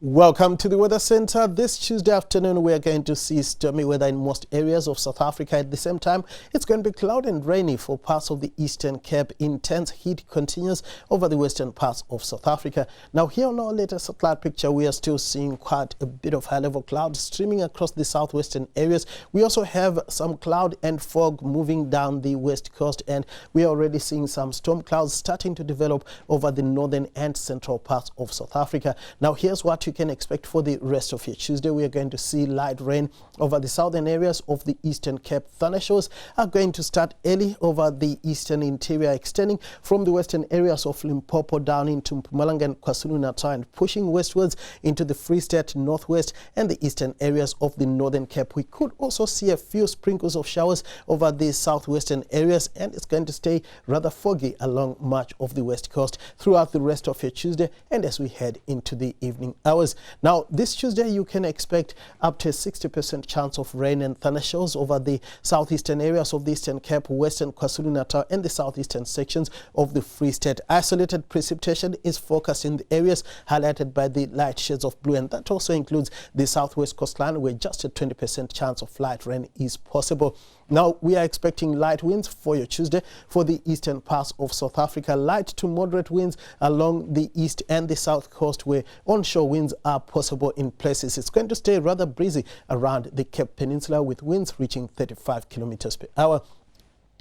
Welcome to the Weather Center. This Tuesday afternoon, we are going to see stormy weather in most areas of South Africa. At the same time, it's going to be cloudy and rainy for parts of the Eastern Cape. Intense heat continues over the western parts of South Africa. Now, here on our latest satellite picture, we are still seeing quite a bit of high-level cloud streaming across the southwestern areas. We also have some cloud and fog moving down the west coast, and we are already seeing some storm clouds starting to develop over the northern and central parts of South Africa. Now, here's what you can expect for the rest of your Tuesday. We are going to see light rain over the southern areas of the Eastern Cape. Thundershows are going to start early over the eastern interior, extending from the western areas of Limpopo down into Mpumalanga and KwaZulu-Natal and pushing westwards into the Free State, northwest and the eastern areas of the Northern Cape. We could also see a few sprinkles of showers over the southwestern areas, and it's going to stay rather foggy along much of the west coast throughout the rest of your Tuesday and as we head into the evening hours. Now, this Tuesday, you can expect up to a 60% chance of rain and thundershows over the southeastern areas of the Eastern Cape, western KwaZulu-Natal and the southeastern sections of the Free State. Isolated precipitation is forecast in the areas highlighted by the light shades of blue, and that also includes the southwest coastline, where just a 20% chance of light rain is possible. Now, we are expecting light winds for your Tuesday for the eastern parts of South Africa. Light to moderate winds along the east and the south coast, where onshore winds are possible in places. It's going to stay rather breezy around the Cape Peninsula, with winds reaching 35 kilometers per hour.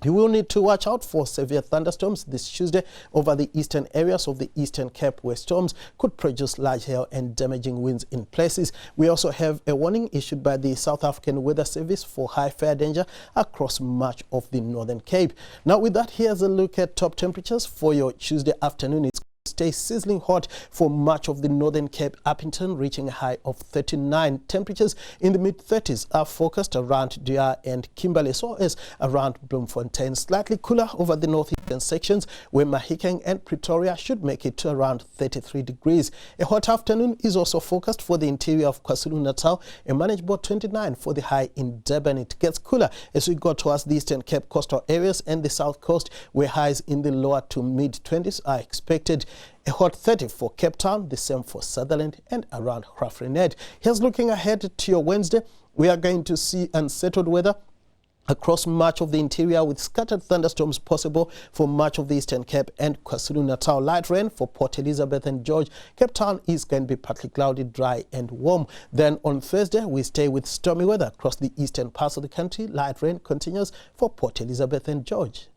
You will need to watch out for severe thunderstorms this Tuesday over the eastern areas of the Eastern Cape, where storms could produce large hail and damaging winds in places. We also have a warning issued by the South African Weather Service for high fire danger across much of the Northern Cape. Now, with that, here's a look at top temperatures for your Tuesday afternoon. It's stay sizzling hot for much of the Northern Cape. Appington reaching a high of 39. Temperatures in the mid-30s are forecast around DR and Kimberley, so as around Bloemfontein. Slightly cooler over the northeastern sections, where Mahikeng and Pretoria should make it to around 33 degrees. A hot afternoon is also forecast for the interior of KwaZulu-Natal, a manageable 29 for the high in Durban. It gets cooler as we go towards the Eastern Cape coastal areas and the south coast, where highs in the lower to mid-20s are expected. A hot 30 for Cape Town, the same for Sutherland and around Graaff-Reinet. Here's looking ahead to your Wednesday. We are going to see unsettled weather across much of the interior, with scattered thunderstorms possible for much of the Eastern Cape and KwaZulu-Natal. Light rain for Port Elizabeth and George. Cape Town is going to be partly cloudy, dry and warm. Then on Thursday, we stay with stormy weather across the eastern parts of the country. Light rain continues for Port Elizabeth and George.